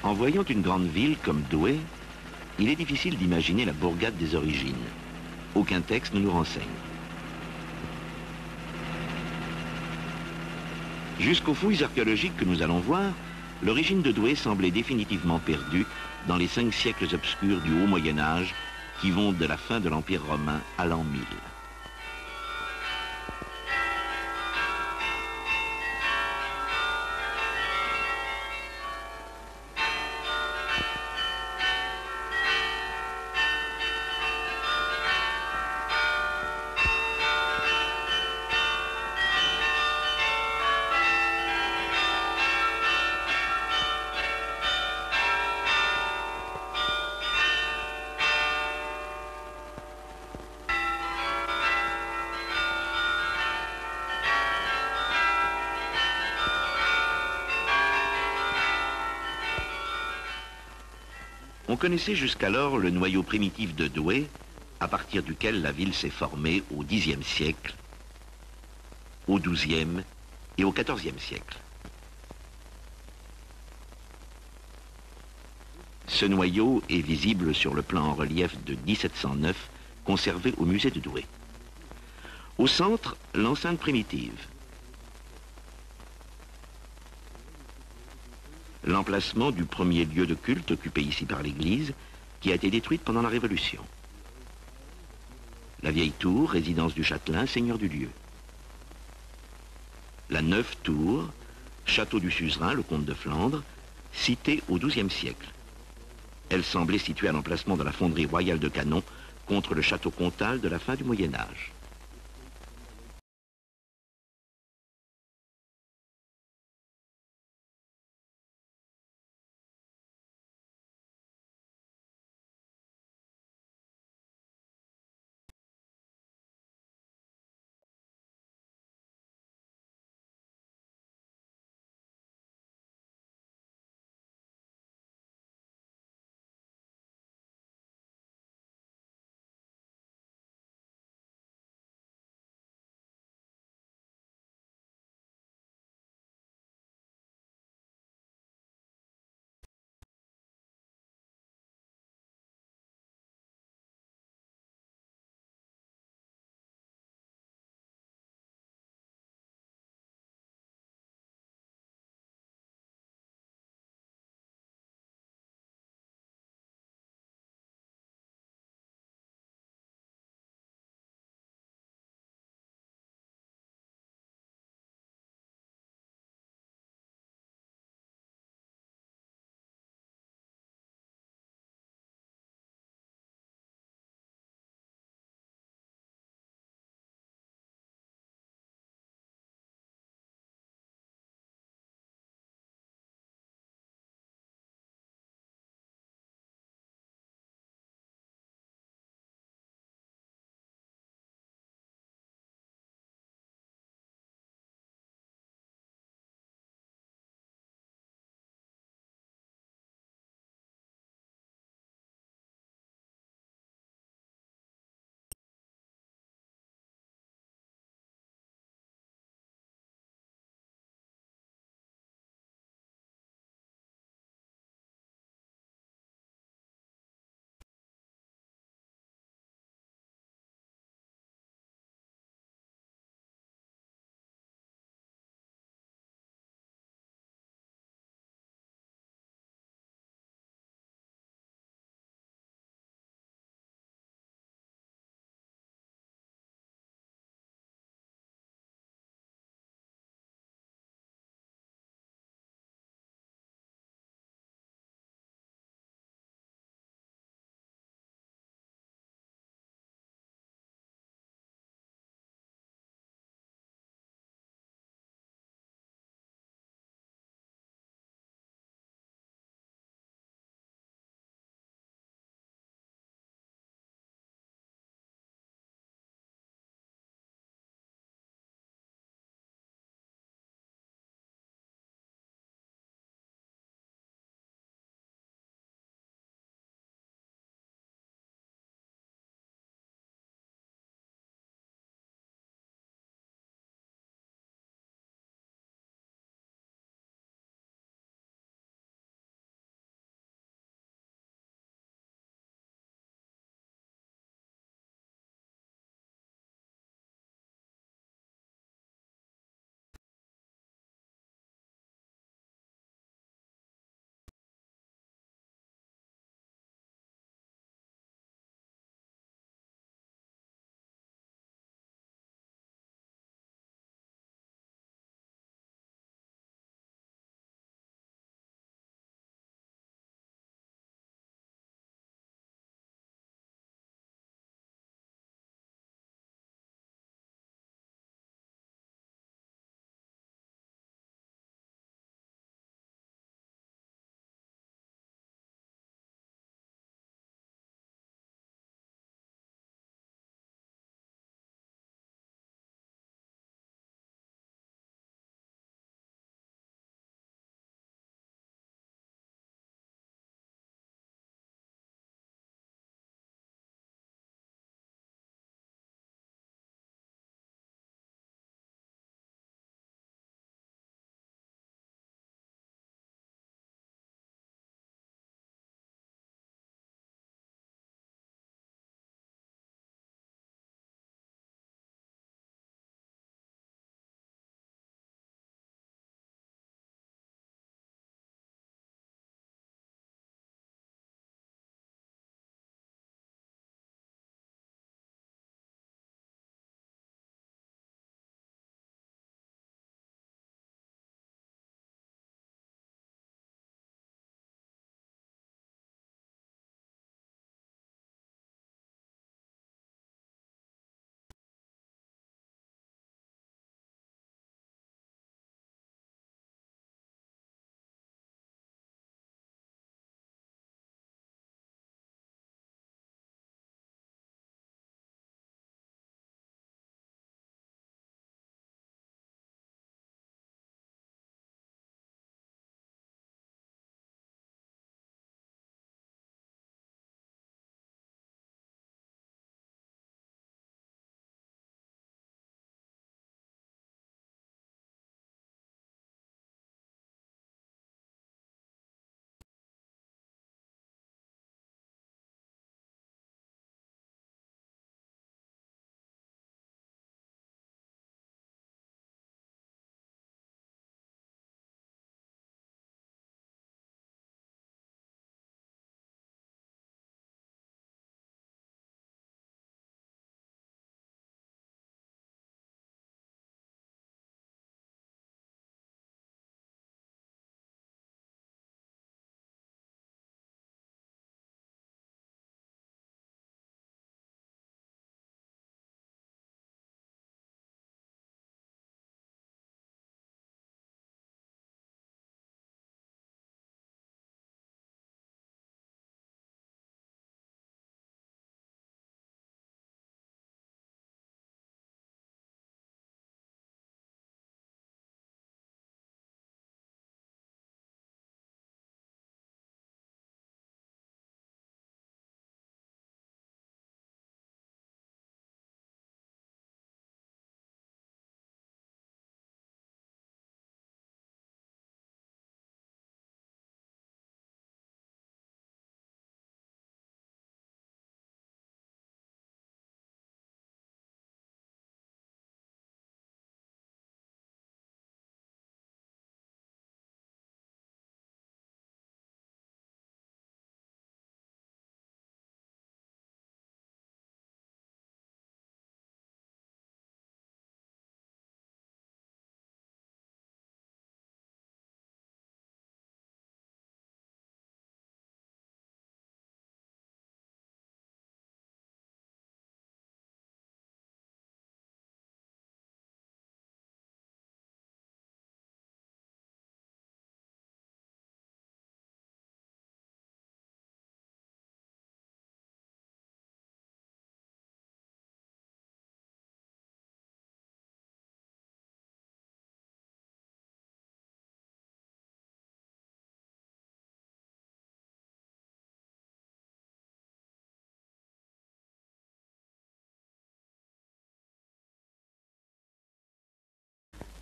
En voyant une grande ville comme Douai, il est difficile d'imaginer la bourgade des origines. Aucun texte ne nous renseigne. Jusqu'aux fouilles archéologiques que nous allons voir, l'origine de Douai semblait définitivement perdue dans les 5 siècles obscurs du Haut Moyen-Âge qui vont de la fin de l'Empire romain à l'an 1000. On connaissait jusqu'alors le noyau primitif de Douai, à partir duquel la ville s'est formée au Xe siècle, au XIIe et au XIVe siècle. Ce noyau est visible sur le plan en relief de 1709, conservé au musée de Douai. Au centre, l'enceinte primitive. L'emplacement du premier lieu de culte occupé ici par l'église, qui a été détruite pendant la Révolution. La vieille tour, résidence du châtelain, seigneur du lieu. La neuve tour, château du suzerain, le comte de Flandre, citée au XIIe siècle. Elle semblait située à l'emplacement de la fonderie royale de Canon contre le château comtal de la fin du Moyen-Âge.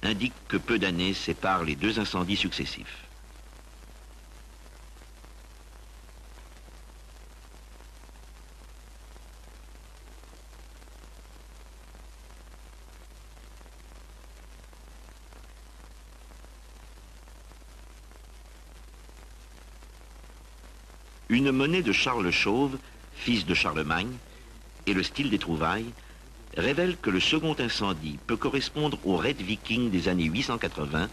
indique que peu d'années séparent les deux incendies successifs. Une monnaie de Charles Chauve, fils de Charlemagne, et le style des trouvailles révèlent que le second incendie peut correspondre aux raids vikings des années 880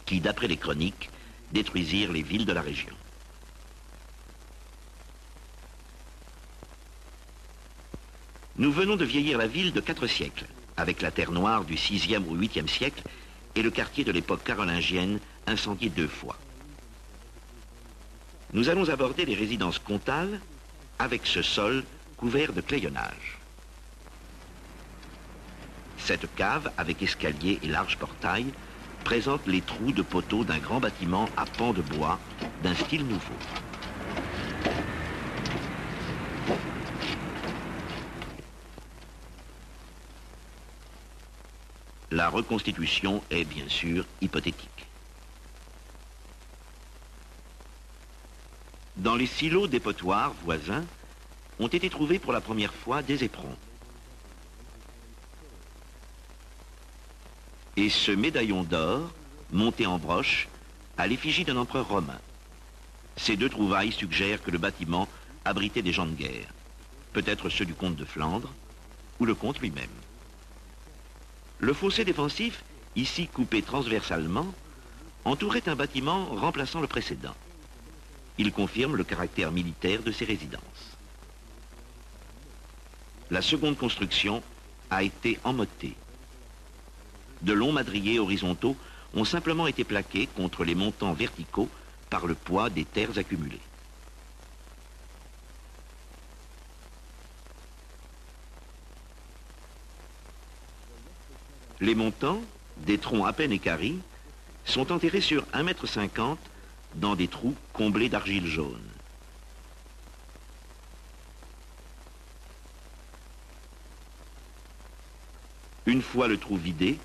qui, d'après les chroniques, détruisirent les villes de la région. Nous venons de vieillir la ville de 4 siècles, avec la terre noire du 6e ou 8e siècle et le quartier de l'époque carolingienne incendié 2 fois. Nous allons aborder les résidences comtales avec ce sol couvert de clayonnage. Cette cave, avec escalier et large portail, présente les trous de poteaux d'un grand bâtiment à pans de bois d'un style nouveau. La reconstitution est bien sûr hypothétique. Dans les silos dépotoirs voisins ont été trouvés pour la première fois des éperons. Et ce médaillon d'or, monté en broche, à l'effigie d'un empereur romain. Ces 2 trouvailles suggèrent que le bâtiment abritait des gens de guerre, peut-être ceux du comte de Flandre ou le comte lui-même. Le fossé défensif, ici coupé transversalement, entourait un bâtiment remplaçant le précédent. Il confirme le caractère militaire de ces résidences. La seconde construction a été emmotée. De longs madriers horizontaux ont simplement été plaqués contre les montants verticaux par le poids des terres accumulées. Les montants, des troncs à peine équarris, sont enterrés sur 1,50 m dans des trous comblés d'argile jaune. Une fois le trou vidé,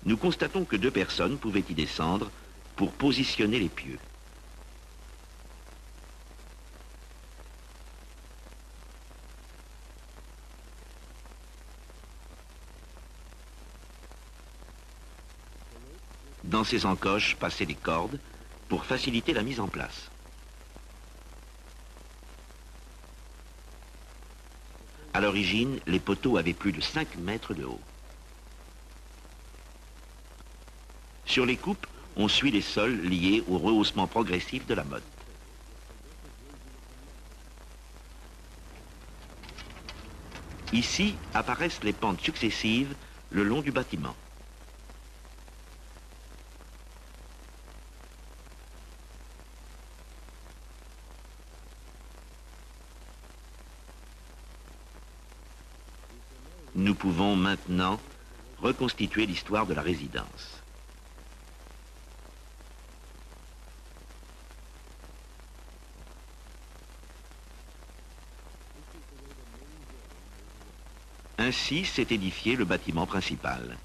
nous constatons que 2 personnes pouvaient y descendre pour positionner les pieux. Dans ces encoches passaient les cordes pour faciliter la mise en place. À l'origine, les poteaux avaient plus de 5 mètres de haut. Sur les coupes, on suit les sols liés au rehaussement progressif de la motte. Ici apparaissent les pentes successives le long du bâtiment. Nous pouvons maintenant reconstituer l'histoire de la résidence. Ainsi s'est édifié le bâtiment principal.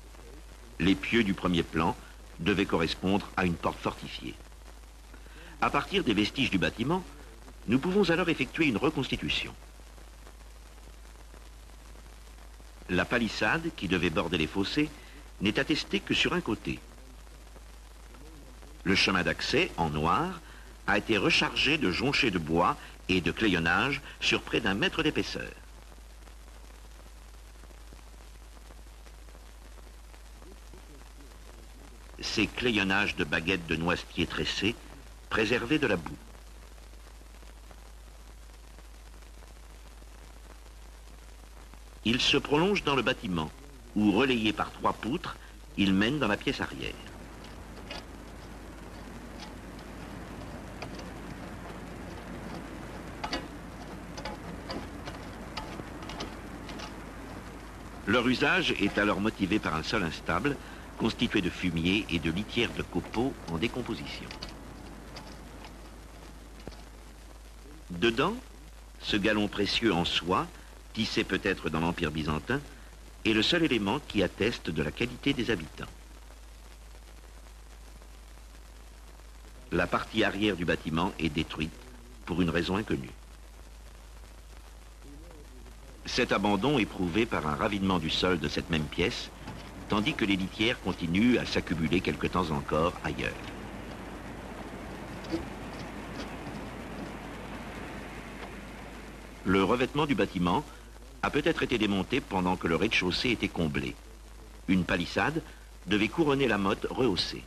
Les pieux du premier plan devaient correspondre à une porte fortifiée. À partir des vestiges du bâtiment, nous pouvons alors effectuer une reconstitution. La palissade qui devait border les fossés n'est attestée que sur un côté. Le chemin d'accès, en noir, a été rechargé de jonchets de bois et de clayonnage sur près d'1 mètre d'épaisseur. Ces clayonnages de baguettes de noisetier tressées préservaient de la boue. Il se prolonge dans le bâtiment, où, relayé par 3 poutres, il mène dans la pièce arrière. Leur usage est alors motivé par un sol instable, constitué de fumier et de litière de copeaux en décomposition. Dedans, ce galon précieux en soie, tissé peut-être dans l'Empire byzantin, est le seul élément qui atteste de la qualité des habitants. La partie arrière du bâtiment est détruite pour une raison inconnue. Cet abandon est prouvé par un ravinement du sol de cette même pièce, tandis que les litières continuent à s'accumuler quelque temps encore ailleurs. Le revêtement du bâtiment a peut-être été démonté pendant que le rez-de-chaussée était comblé. Une palissade devait couronner la motte rehaussée.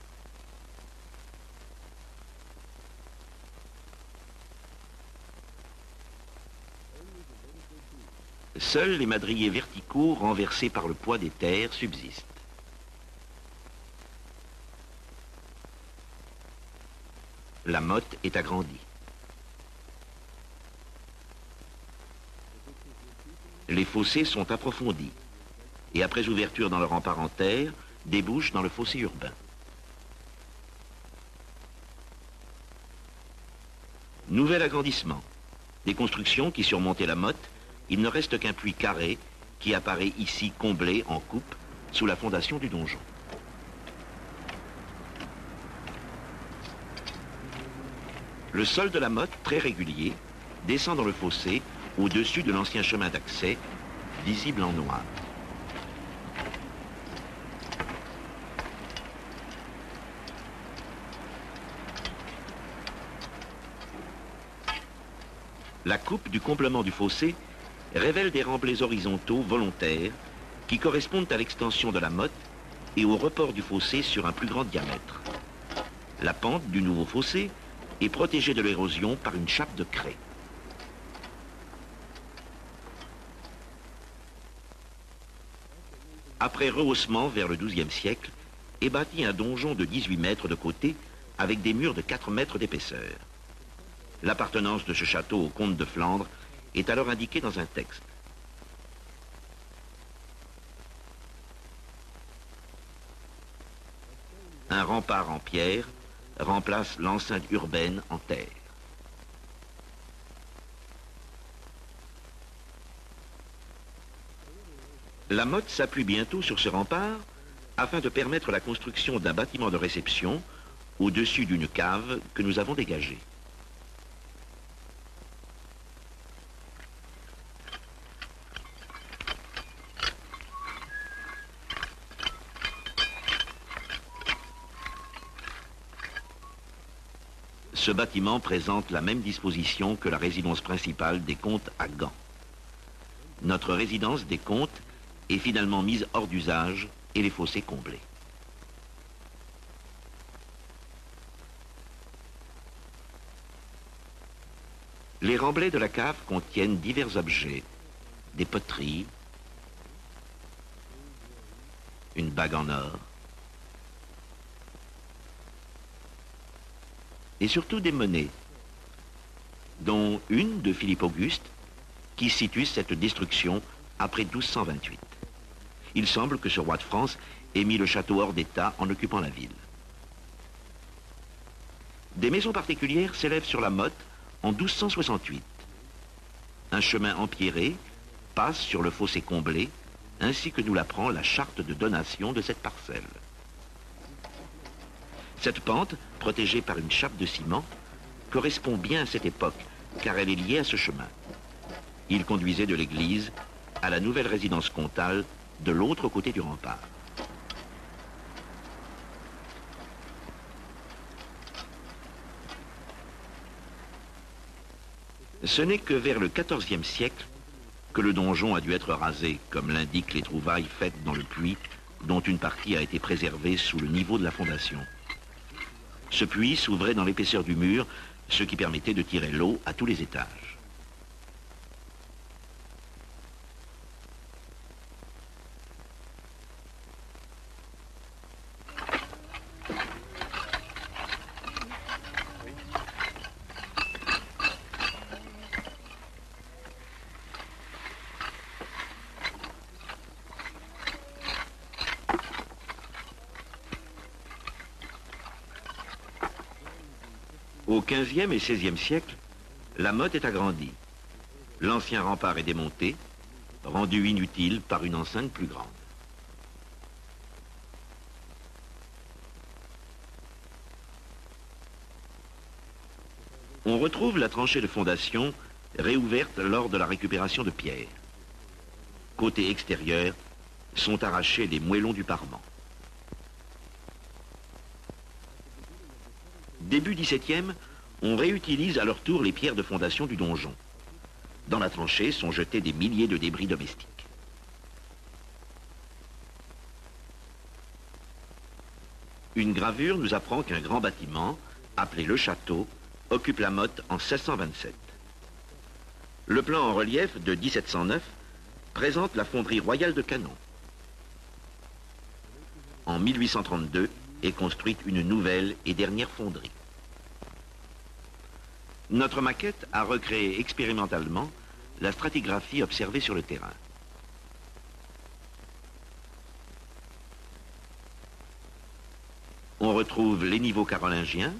Seuls les madriers verticaux renversés par le poids des terres subsistent. La motte est agrandie. Les fossés sont approfondis et après ouverture dans le rempart en terre, débouchent dans le fossé urbain. Nouvel agrandissement. Des constructions qui surmontaient la motte, il ne reste qu'un puits carré qui apparaît ici comblé en coupe sous la fondation du donjon. Le sol de la motte, très régulier, descend dans le fossé au-dessus de l'ancien chemin d'accès, visible en noir. La coupe du comblement du fossé révèle des remblais horizontaux volontaires qui correspondent à l'extension de la motte et au report du fossé sur un plus grand diamètre. La pente du nouveau fossé est protégée de l'érosion par une chape de craie. Après rehaussement vers le XIIe siècle, est bâti un donjon de 18 mètres de côté avec des murs de 4 mètres d'épaisseur. L'appartenance de ce château au comte de Flandre est alors indiquée dans un texte. Un rempart en pierre remplace l'enceinte urbaine en terre. La motte s'appuie bientôt sur ce rempart afin de permettre la construction d'un bâtiment de réception au-dessus d'une cave que nous avons dégagée. Ce bâtiment présente la même disposition que la résidence principale des comtes à Gand. Notre résidence des comtes est finalement mise hors d'usage et les fossés comblés. Les remblais de la cave contiennent divers objets, des poteries, une bague en or, et surtout des monnaies, dont une de Philippe Auguste, qui situe cette destruction après 1228. Il semble que ce roi de France ait mis le château hors d'état en occupant la ville. Des maisons particulières s'élèvent sur la motte en 1268. Un chemin empierré passe sur le fossé comblé, ainsi que nous l'apprend la charte de donation de cette parcelle. Cette pente, protégée par une chape de ciment, correspond bien à cette époque, car elle est liée à ce chemin. Il conduisait de l'église à la nouvelle résidence comtale de l'autre côté du rempart. Ce n'est que vers le XIVe siècle que le donjon a dû être rasé, comme l'indiquent les trouvailles faites dans le puits, dont une partie a été préservée sous le niveau de la fondation. Ce puits s'ouvrait dans l'épaisseur du mur, ce qui permettait de tirer l'eau à tous les étages. Au XVe et XVIe siècle, la motte est agrandie. L'ancien rempart est démonté, rendu inutile par une enceinte plus grande. On retrouve la tranchée de fondation réouverte lors de la récupération de pierres. Côté extérieur, sont arrachés les moellons du parement. Début 17e, on réutilise à leur tour les pierres de fondation du donjon. Dans la tranchée sont jetés des milliers de débris domestiques. Une gravure nous apprend qu'un grand bâtiment, appelé le château, occupe la motte en 1627. Le plan en relief de 1709 présente la fonderie royale de Canon. En 1832 est construite une nouvelle et dernière fonderie. Notre maquette a recréé expérimentalement la stratigraphie observée sur le terrain. On retrouve les niveaux carolingiens,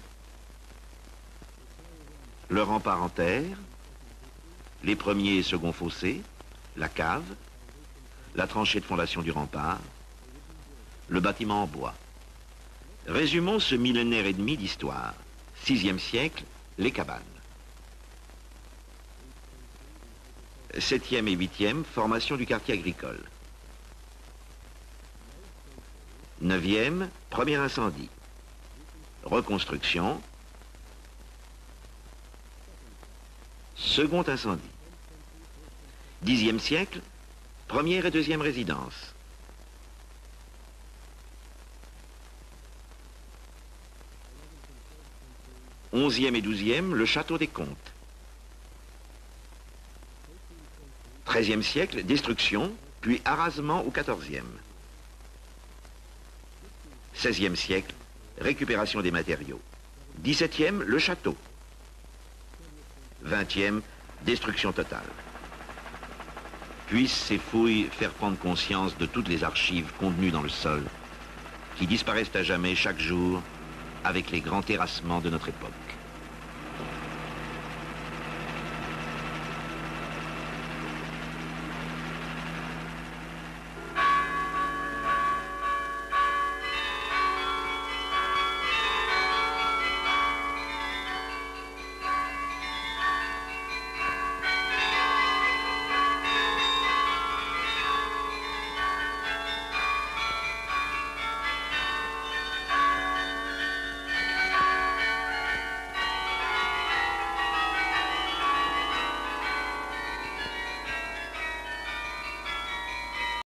le rempart en terre, les premiers et seconds fossés, la cave, la tranchée de fondation du rempart, le bâtiment en bois. Résumons ce millénaire et demi d'histoire. 6e siècle, les cabanes. 7e et 8e, formation du quartier agricole. 9e, premier incendie. Reconstruction. Second incendie. 10e siècle, première et deuxième résidence. 11e et 12e, le château des comtes. 13e siècle, destruction, puis arasement au 14e. 16e siècle, récupération des matériaux. 17e, le château. 20e, destruction totale. Puissent ces fouilles faire prendre conscience de toutes les archives contenues dans le sol, qui disparaissent à jamais chaque jour avec les grands terrassements de notre époque.